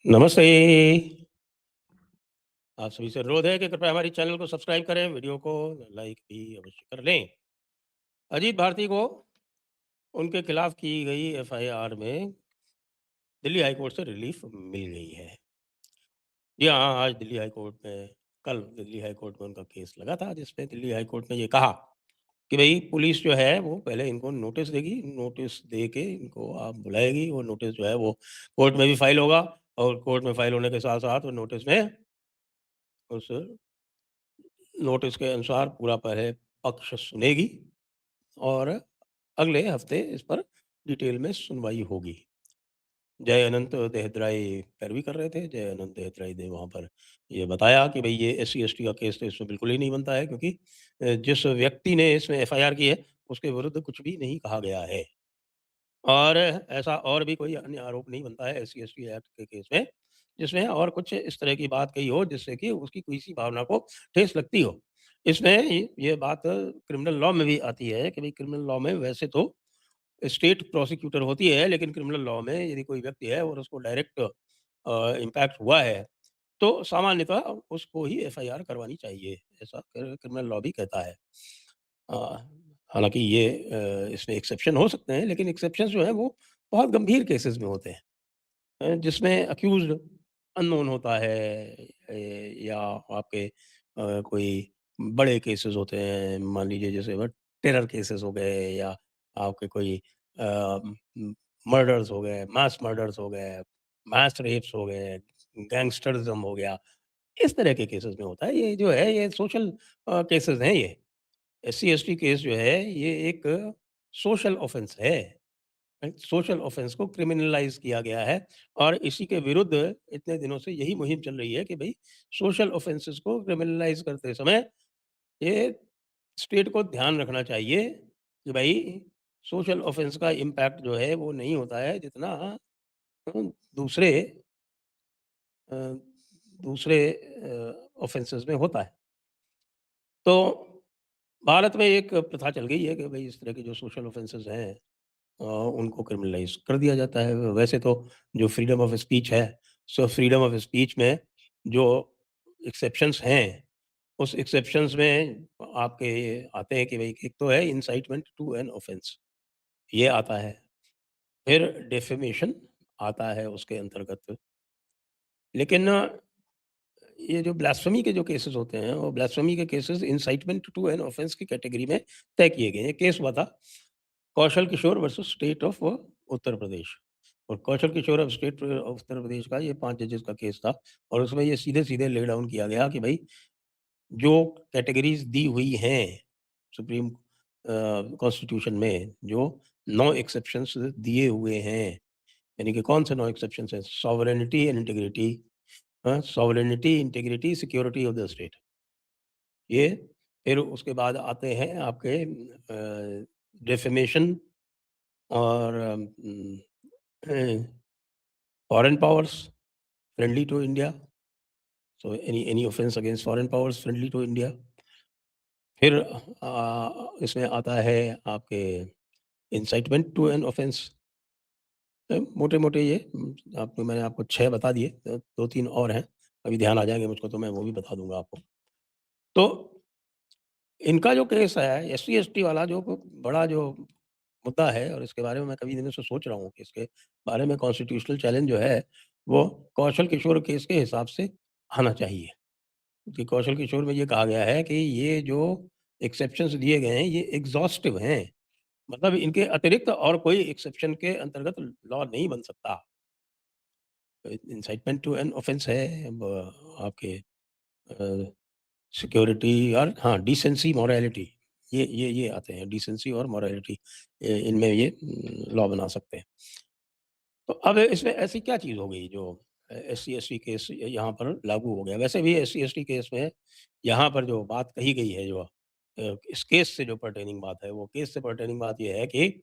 नमस्ते। आप सभी से अनुरोध है कि कृपया हमारी चैनल को सब्सक्राइब करें, वीडियो को लाइक भी अवश्य कर लें। अजीत भारती को उनके खिलाफ की गई एफआईआर में दिल्ली हाई कोर्ट से रिलीफ मिल गई है। जी हाँ, आज दिल्ली हाई कोर्ट में कल दिल्ली हाई कोर्ट में उनका केस लगा था, जिसमें दिल्ली हाई कोर्ट ने ये कहा कि भई पुलिस जो है वो पहले इनको नोटिस देगी, नोटिस दे के इनको आप बुलाएगी, वो नोटिस जो है वो कोर्ट में भी फाइल होगा और कोर्ट में फाइल होने के साथ-साथ वो नोटिस में उस नोटिस के अनुसार पूरा पहले पक्ष सुनेगी और अगले हफ्ते इस पर डिटेल में सुनवाई होगी। जय अनंत देहतराई पैरवी कर रहे थे। जय अनंत देहतराई ने वहाँ पर ये बताया कि भई ये एससी-एसटी का केस तो इसमें बिल्कुल ही नहीं बनता है, क्योंकि जिस व्यक्ति ने इसमें एफआईआर की है, उसके विरुद्ध कुछ भी नहीं कहा गया है। और ऐसा और भी कोई अन्य आरोप नहीं बनता है एससी-एसटी एक्ट के केस में, जिसमें और कुछ इस तरह की बात कही हो जिससे कि उसकी किसी भावना को ठेस लगती हो। इसमें ये बात क्रिमिनल लॉ में भी आती है कि भई क्रिमिनल लॉ में वैसे तो स्टेट प्रोसिक्यूटर होती है, लेकिन क्रिमिनल लॉ में यदि कोई व्यक्ति है और उसको डायरेक्ट इम्पैक्ट हुआ है, तो सामान्यतः उसको ही एफआईआर करवानी चाहिए, ऐसा क्रिमिनल लॉ भी कहता है। अ, हालाँकि ये इसमें एक्सेप्शन हो सकते हैं, लेकिन एक्सेप्शंस जो हैं वो बहुत गंभीर केसेज़ में होते हैं, जिसमें अक्यूज़्ड अननोन होता है, या आपके कोई बड़े केसेज़ होते हैं, मान लीजिए जैसे वो टेरर केसेज़ हो गए, या आपके कोई अ, मर्डर्स हो गए, मास मर्डर्स हो गए, मास रेप्स हो गए, गैंगस्टरिज़्म हो गया, इस तरह के केसेज़ में होता है। ये जो है ये सोशल केसेज़ हैं ये। एससी-एसटी केस जो है ये एक सोशल ऑफ़ेंस है। सोशल ऑफ़ेंस को क्रिमिनलाइज़ किया गया है और इसी के विरुद्ध इतने दिनों से यही मुहिम चल रही है कि भई सोशल ऑफ़ेंसेस को क्रिमिनलाइज़ करते समय ये स्टेट को ध्यान रखना चाहिए कि भई सोशल ऑफ़ेंस का इम्पैक्ट जो है वो नहीं होता है जितना दूसरे अ, दूसरे ऑफ़ेंसेस में होता है। तो भारत में एक प्रथा चल गई है कि भई इस तरह के जो सोशल ऑफ़ेंसेस हैं उनको क्रिमिनलाइज़ कर दिया जाता है। वैसे तो जो फ्रीडम ऑफ स्पीच है, सो फ्रीडम ऑफ स्पीच में जो एक्सेप्शंस हैं, उस एक्सेप्शंस में आपके ये आते हैं कि भई एक तो है इncitement टू एन ऑफेंस, ये आता है। फिर डिफेमेशन आता है उसके अंतर्गत। लेकिन ये जो ब्लास्फेमी के जो केसेस होते हैं, वो ब्लास्फेमी के केसेस इncitement टू एन ऑफेंस की कैटेगरी में तय किए गए हैं। केस हुआ था Kaushal Kishore versus state of Uttar Pradesh, और Kaushal Kishore of state of Uttar Pradesh का ये 5 जजेस का केस था, और उसमें ये सीधे-सीधे ले डाउन किया गया कि भई जो कैटेगरीज़ दी हुई हैं सुप्रीम कॉन्स्टिट्यूशन में, जो नो एक्सेप्शंस दिए हुए हैं, यानी कि कौन से नो एक्सेप्शंस हैं? Sovereignty and integrity, sovereignty, integrity, security of the state. ये फिर उसके बाद आते हैं आपके डिफेमेशन और foreign powers friendly to India, so any offence against foreign powers friendly to India. फिर इसमें आता है आपके इंसाइटमेंट टू एन ऑफेंस। मोटे-मोटे ये आपको मैंने आपको 6 बता दिए, 2-3 और हैं, अभी ध्यान आ जाएँगे मुझको तो मैं वो भी बता दूँगा आपको। तो इनका जो केस है एससी-एसटी वाला, जो बड़ा जो मुद्दा है, और इसके बारे में मैं कई दिनों से सोच रहा हूँ कि इसके बारे में कॉन्स्टिट्यूशनल चैलेंज जो है, वो कौशल किशोर केस के हिसाब से आना चाहिए। क्योंकि कौशल किशोर में ये कहा गया है कि ये जो एक्सेप्शंस दिए गए हैं, ये एग्ज़ॉस्टिव हैं। मतलब इनके अतिरिक्त और कोई एक्सेप्शन के अंतर्गत लॉ नहीं बन सकता। इncitement टू एन ऑफेंस है, आपके अ, सिक्योरिटी और हाँ, डिसेंसी मोरालिटी, ये आते हैं, डिसेंसी और मोरालिटी, इनमें ये लॉ बना सकते हैं। तो अब इसमें ऐसी क्या चीज़ हो गई जो एससी-एसटी केस यहाँ पर लागू हो गया? वैसे भी एससी-एसटी केस में यहाँ पर जो बात कही गई है, जो इस केस से जो पर्टेनिंग बात है, वो केस से पर्टेनिंग बात ये है कि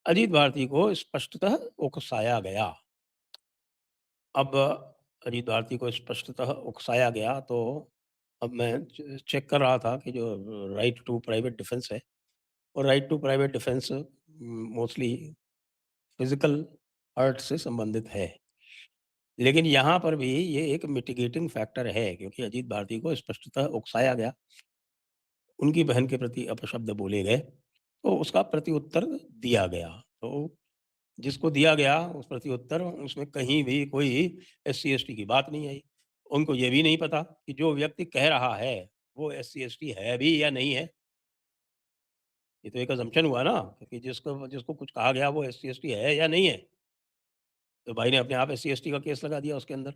अजीत भारती को स्पष्टतः उकसाया गया। अब अजीत भारती को स्पष्टतः उकसाया गया, तो अब मैं चेक कर रहा था कि जो राइट टू प्राइवेट डिफेंस है, और right to private defence mostly physical hurt से संबंधित है। लेकिन यहाँ पर भी ये एक मिटिगेटिंग फैक्टर है क्योंकि अजीत भारती को स्पष्टतः उकसाया गया, उनकी बहन के प्रति अपशब्द बोले गए, तो उसका प्रत्युत्तर दिया गया। तो जिसको दिया गया उस प्रत्युत्तर उसमें कहीं भी कोई एससी-एसटी की बात नहीं आई। उनको ये भी नहीं पता कि जो व्यक्ति कह रहा है, वो एससी-एसटी है भी या नहीं है। ये तो एक असम्पशन हुआ ना कि जिसको जिसको कुछ कहा गया वो एससी-एसटी है या नहीं है। तो भाई ने अपने आप एससी-एसटी का केस लगा दिया उसके अंदर।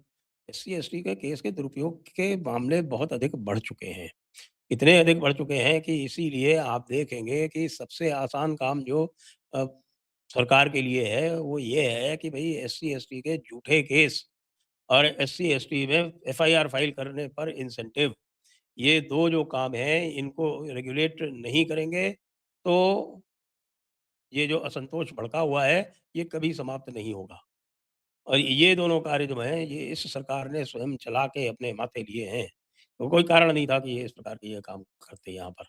एससी-एसटी के केस के दुरुपयोग के मामले बहुत अधिक बढ़ चुके हैं। इतने अधिक बढ़ चुके हैं कि इसीलिए आप देखेंगे कि सबसे आसान काम जो अ, सरकार के लिए है, वो ये है कि भई एससी-एसटी के झूठे केस और एससी-एसटी में एफआईआर फाइल करने पर इंसेंटिव, ये 2 जो काम हैं, इनको रेगुलेट नहीं करेंगे, तो ये जो असंतोष भड़का हुआ है, ये कभी समाप्त नहीं होगा। और ये दोनों कार्य जो हैं, ये इस सरकार ने स्वयं चला के अपने माथे लिए हैं। तो कोई कारण नहीं था कि ये इस प्रकार के ये काम करते यहाँ पर।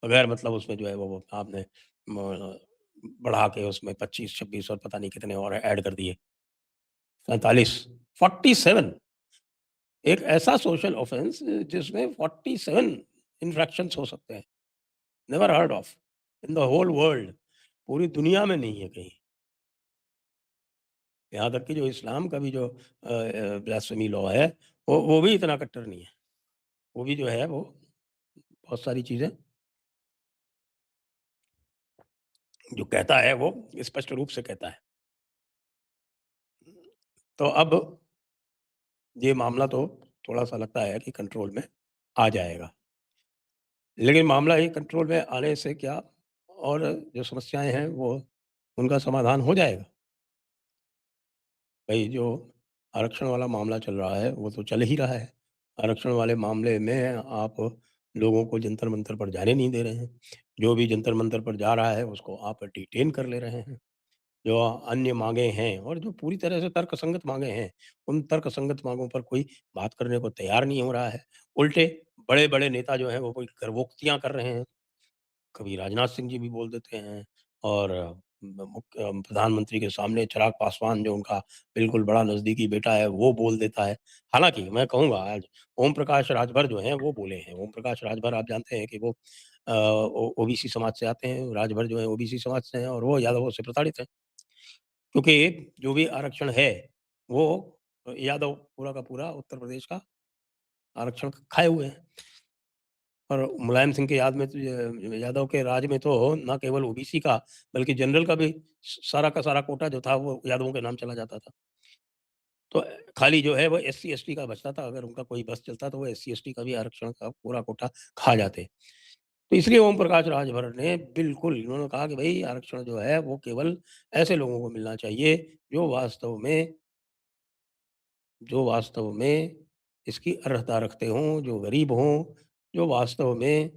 बगैर मतलब उसमें जो है वो आपने म बढ़ा के उसमें 25-26 और पता नहीं कितने और ऐड कर दिए। 47 47 एक ऐसा सोशल ऑफेंस जिसमें 47 इन्फ्रैक्शंस हो सकते हैं। Never heard of in the whole world, पूरी दुनिया में नहीं है कहीं। यहाँ तक कि जो इस्लाम का भी जो ब्लास्फेमी लॉ है, वो भी इतना कट्टर नहीं है। वो भी जो है वो बहुत सारी चीज़ें जो कहता है वो स्पष्ट रूप से कहता है। तो अब ये मामला तो थोड़ा-सा लगता है कि कंट्रोल में आ जाएगा। लेकिन मामला ये कंट्रोल में आने से क्या और जो समस्याएँ हैं वो उनका समाधान हो जाएगा? भई जो आरक्षण वाला मामला चल रहा है वो तो चल ही रहा है। आरक्षण वाले मामले में आप लोगों को जंतर-मंतर पर जाने नहीं दे रहे हैं। जो भी जंतर-मंतर पर जा रहा है उसको आप डिटेन कर ले रहे हैं। जो अन्य माँगें हैं और जो पूरी तरह से तर्कसंगत माँगें हैं, उन तर्कसंगत माँगों पर कोई बात करने को तैयार नहीं हो रहा है। उल्टे बड़े-बड़े नेता जो हैं वो कोई करवोक्तियाँ कर रहे हैं। कभी राजनाथ सिंह जी भी बोल देते हैं और प्रधानमंत्री के सामने चिराग पासवान जो उनका बिल्कुल बड़ा नज़दीकी बेटा है, वो बोल देता है। हालाँकि मैं कहूँगा आज ओम प्रकाश राजभर जो हैं वो बोले हैं। ओम प्रकाश राजभर आप जानते हैं कि वो ओ ओबीसी समाज से आते हैं। राजभर जो है ओबीसी समाज से हैं और वो यादवों से प्रताड़ित हैं। क्योंकि जो भी आरक्षण है, वो यादव पूरा का पूरा उत्तर प्रदेश का आरक्षण खाए हुए हैं। और मुलायम सिंह के याद में तो यादव के राज में तो ना केवल ओबीसी का बल्कि जनरल का भी सारा का सारा कोटा जो था वो यादवों के नाम चला जाता था। तो खाली जो है वो एससी-एसटी का बचता था, अगर उनका कोई बस चलता तो वो एससी-एसटी का भी आरक्षण का पूरा कोटा खा जाते। तो इसलिए ओम प्रकाश राजभर ने बिल्कुल इन्होंने कहा कि भई आरक्षण जो है वो केवल ऐसे लोगों को मिलना चाहिए जो वास्तव में इसकी अर्हता रखते हों, जो गरीब हों, जो वास्तव में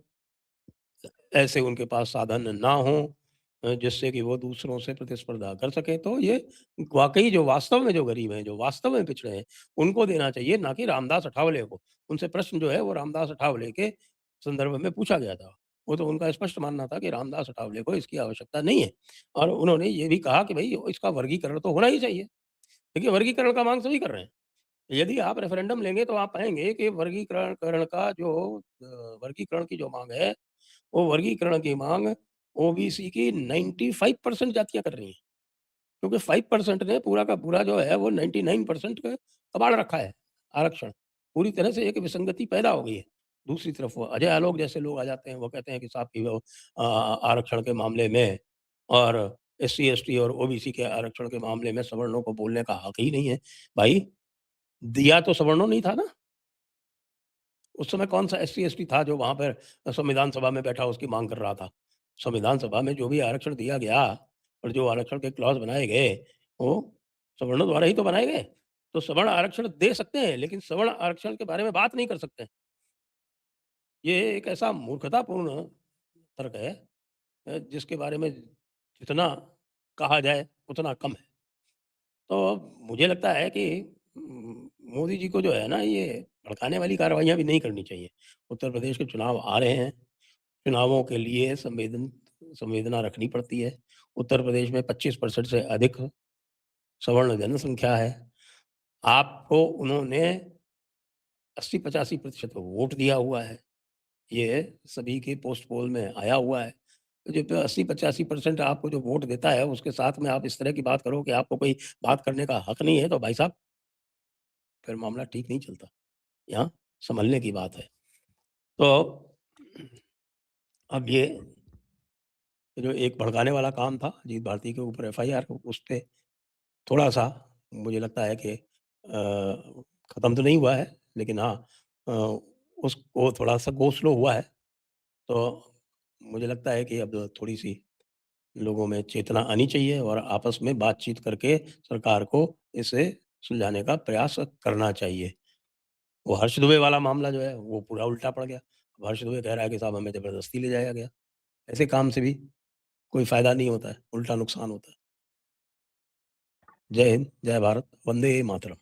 ऐसे उनके पास साधन ना हों जिससे कि वो दूसरों से प्रतिस्पर्धा कर सकें। तो ये वाक़ई जो वास्तव में जो गरीब हैं, जो वास्तव में पिछड़े हैं, उनको देना चाहिए, ना कि रामदास अठावले को। उनसे प्रश्न जो है वो रामदास अठावले के संदर्भ में पूछा गया था। वो तो उनका स्पष्ट मानना था कि रामदास अठावले को इसकी आवश्यकता नहीं है और उन्होंने ये भी कहा कि भई इसका वर्गीकरण तो होना ही चाहिए। देखिए वर्गीकरण का माँग सभी कर रहे हैं। यदि आप रेफरेंडम लेंगे तो आप पाएँगे कि वर्गीकरण का जो वर्गीकरण की जो माँग है, वो वर्गीकरण की माँग ओबीसी की 95% जातियाँ कर रही हैं। क्योंकि 5% ने पूरा का पूरा जो है वो 99% का कबाड़ रखा है आरक्षण। पूरी तरह से एक विसंगति पैदा हो गई है। दूसरी तरफ वो अजय आलोक जैसे लोग आ जाते हैं, वो कहते हैं कि साहब कि वो आरक्षण के मामले में और एससी-एसटी और ओबीसी के आरक्षण के मामले में सवर्णों को बोलने का हक ही नहीं है। भाई दिया तो सवर्णों ने ही था ना? उस समय कौन-सा एससी-एसटी था जो वहाँ पर संविधान सभा में बैठा उसकी माँग कर रहा था। संविधान सभा में जो भी आरक्षण दिया गया और जो आरक्षण के क्लॉज़ बनाए गए, वो सवर्णों द्वारा ही तो बनाए गए। तो सवर्ण आरक्षण दे सकते हैं, लेकिन सवर्ण आरक्षण के बारे में बात नहीं कर सकते। ये एक ऐसा मूर्खतापूर्ण तर्क है जिसके बारे में जितना कहा जाए उतना कम है। तो मुझे लगता है कि मोदी जी को जो है ना ये भड़काने वाली कार्रवाइयाँ भी नहीं करनी चाहिए। उत्तर प्रदेश के चुनाव आ रहे हैं, चुनावों के लिए संवेदना रखनी पड़ती है। उत्तर प्रदेश में 25% से अधिक सवर्ण जनसंख्या है आपको उन्होंने 80-85% वोट दिया हुआ है। ये सभी के पोस्ट पोल में आया हुआ है। तो जो 80-85% आपको जो वोट देता है, उसके साथ में आप इस तरह की बात करो कि आपको कोई बात करने का हक नहीं है, तो भाई साहब, फिर मामला ठीक नहीं चलता। यहाँ सँभलने की बात है। तो अब ये जो एक भड़काने वाला काम था अजीत भारती के ऊपर एफआईआर, उसपे थोड़ा-सा मुझे लगता है कि खत्म तो नहीं हुआ है, लेकिन हाँ, अ, उसको थोड़ा-सा गो स्लो हुआ है। तो मुझे लगता है कि अब थोड़ी-सी लोगों में चेतना आनी चाहिए और आपस में बातचीत करके सरकार को इसे सुलझाने का प्रयास करना चाहिए। वो हर्ष दुबे वाला मामला जो है, वो पूरा उल्टा पड़ गया। अब हर्ष दुबे कह रहा है कि साहब हमें ज़बरदस्ती ले जाया गया। ऐसे काम से भी कोई फ़ायदा नहीं होता है, उल्टा नुकसान होता है। जय हिंद, जय भारत, वंदे मातरम।